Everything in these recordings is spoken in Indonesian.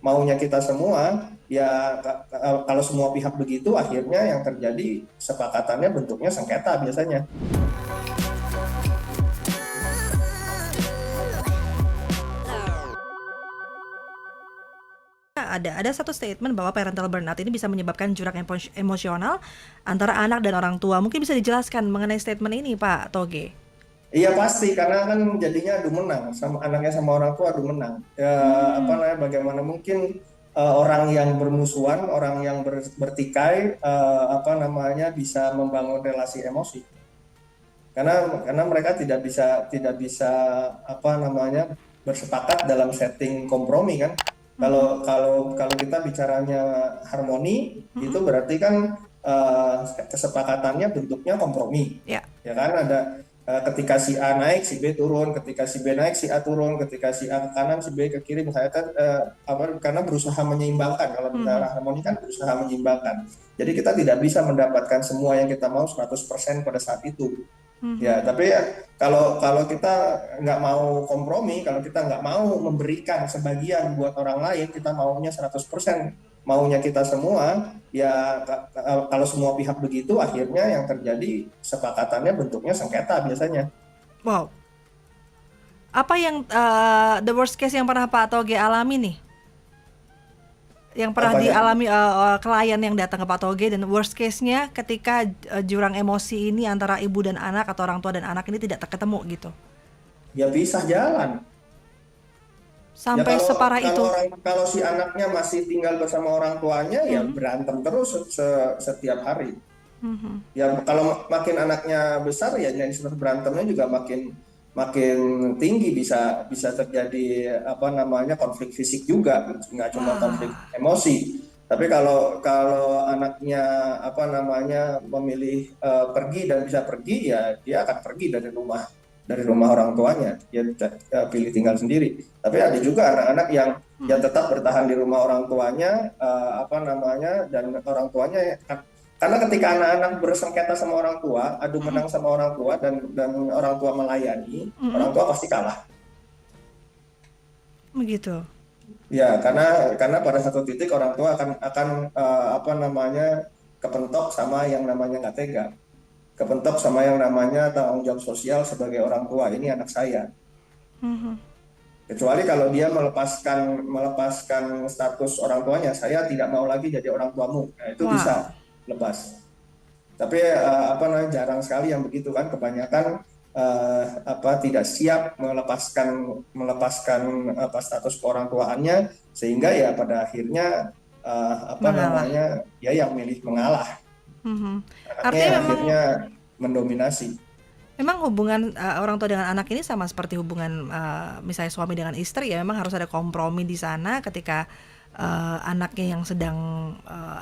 maunya kita semua, ya kalau semua pihak begitu, akhirnya yang terjadi kesepakatannya bentuknya sengketa biasanya. Ada satu statement bahwa parental burnout ini bisa menyebabkan jurang emosional antara anak dan orang tua. Mungkin bisa dijelaskan mengenai statement ini, Pak Toge? Iya pasti, karena kan jadinya adu menang, sama anaknya sama orang tua adu menang. Ya, apa Hmm, namanya? Bagaimana mungkin orang yang bermusuhan, orang yang bertikai, apa namanya, bisa membangun relasi emosi? Karena mereka tidak bisa apa namanya, bersepakat dalam setting kompromi kan. mhm, Kalau kita bicaranya harmoni, itu mhm, berarti kan kesepakatannya bentuknya kompromi, ya, ya kan. Ada ketika si A naik si B turun, ketika si B naik si A turun, ketika si A ke kanan si B ke kiri, misalnya kan karena berusaha menyeimbangkan. Kalau mhm, bicara harmoni kan berusaha menyeimbangkan, jadi kita tidak bisa mendapatkan semua yang kita mau 100% pada saat itu. mhm, Ya, tapi ya kalau kalau kita nggak mau kompromi, kalau kita nggak mau memberikan sebagian buat orang lain, kita maunya 100% maunya kita semua, ya kalau semua pihak begitu, akhirnya yang terjadi sepakatannya bentuknya sengketa biasanya. wow. Apa yang the worst case yang pernah Pak Toge alami nih? Yang pernah Apanya? dialami klien yang datang ke Pak Toge, dan worst case-nya ketika jurang emosi ini antara ibu dan anak atau orang tua dan anak ini tidak ketemu gitu. Ya pisah jalan. Ya Sampai kalau separah kalau itu. orang kalau si anaknya masih tinggal bersama orang tuanya, ya Mhm, berantem terus setiap hari. mhm. Ya kalau makin anaknya besar, ya intensitas berantemnya juga makin makin tinggi, bisa bisa terjadi apa namanya, konflik fisik juga, nggak cuma konflik Wah, emosi. Tapi kalau kalau anaknya apa namanya memilih pergi dan bisa pergi, ya dia akan pergi dari rumah orang tuanya, dia pilih tinggal sendiri. Tapi ada juga anak-anak yang ya mhm, tetap bertahan di rumah orang tuanya, apa namanya, dan orang tuanya, karena ketika anak-anak bersengketa sama orang tua, adu mhm, menang sama orang tua, dan orang tua melayani, mhm, orang tua pasti kalah. begitu. Ya, karena pada satu titik orang tua akan apa namanya, kepentok sama yang namanya nggak tega, kepentok sama yang namanya tanggung jawab sosial sebagai orang tua. Ini anak saya. Mhm. Kecuali kalau dia melepaskan melepaskan status orang tuanya, saya tidak mau lagi jadi orang tuamu. Nah, itu Wow. bisa lepas. Tapi apa namanya, jarang sekali yang begitu kan. Kebanyakan apa, tidak siap melepaskan melepaskan apa, status orang tuaannya, sehingga ya pada akhirnya apa Mengalah. namanya, ya yang milih mengalah, Mhm. anaknya Artinya yang memang akhirnya mendominasi. memang hubungan orang tua dengan anak ini sama seperti hubungan misalnya suami dengan istri, ya memang harus ada kompromi di sana ketika anaknya yang sedang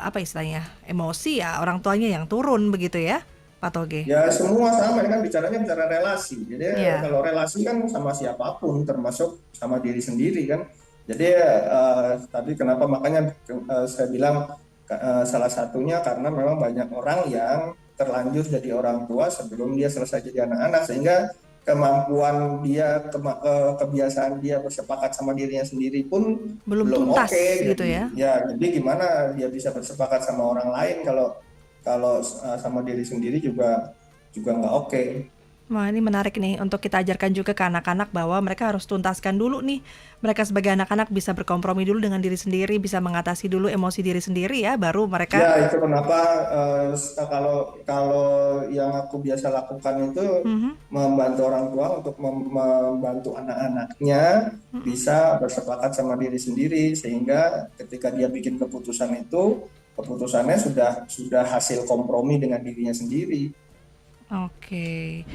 apa istilahnya emosi, ya orang tuanya yang turun begitu ya, Pak Toge. Ya semua sama, ini kan bicaranya bicara relasi. Jadi Iya. kalau relasi kan sama siapapun, termasuk sama diri sendiri kan. Jadi tadi kenapa makanya saya bilang salah satunya karena memang banyak orang yang terlanjur jadi orang tua sebelum dia selesai jadi anak-anak, sehingga kemampuan dia, kebiasaan dia bersepakat sama dirinya sendiri pun Belum belum tuntas oke. gitu Jadi ya. ya, jadi gimana dia bisa bersepakat sama orang lain kalau kalau sama diri sendiri juga nggak oke. Wah, ini menarik nih untuk kita ajarkan juga ke anak-anak bahwa mereka harus tuntaskan dulu nih. Mereka sebagai anak-anak bisa berkompromi dulu dengan diri sendiri, bisa mengatasi dulu emosi diri sendiri ya, baru mereka. Ya itu kenapa kalau kalau yang aku biasa lakukan itu Mhm, membantu orang tua untuk membantu anak-anaknya mhm. bisa bersepakat sama diri sendiri, sehingga ketika dia bikin keputusan itu, keputusannya sudah hasil kompromi dengan dirinya sendiri. Oke.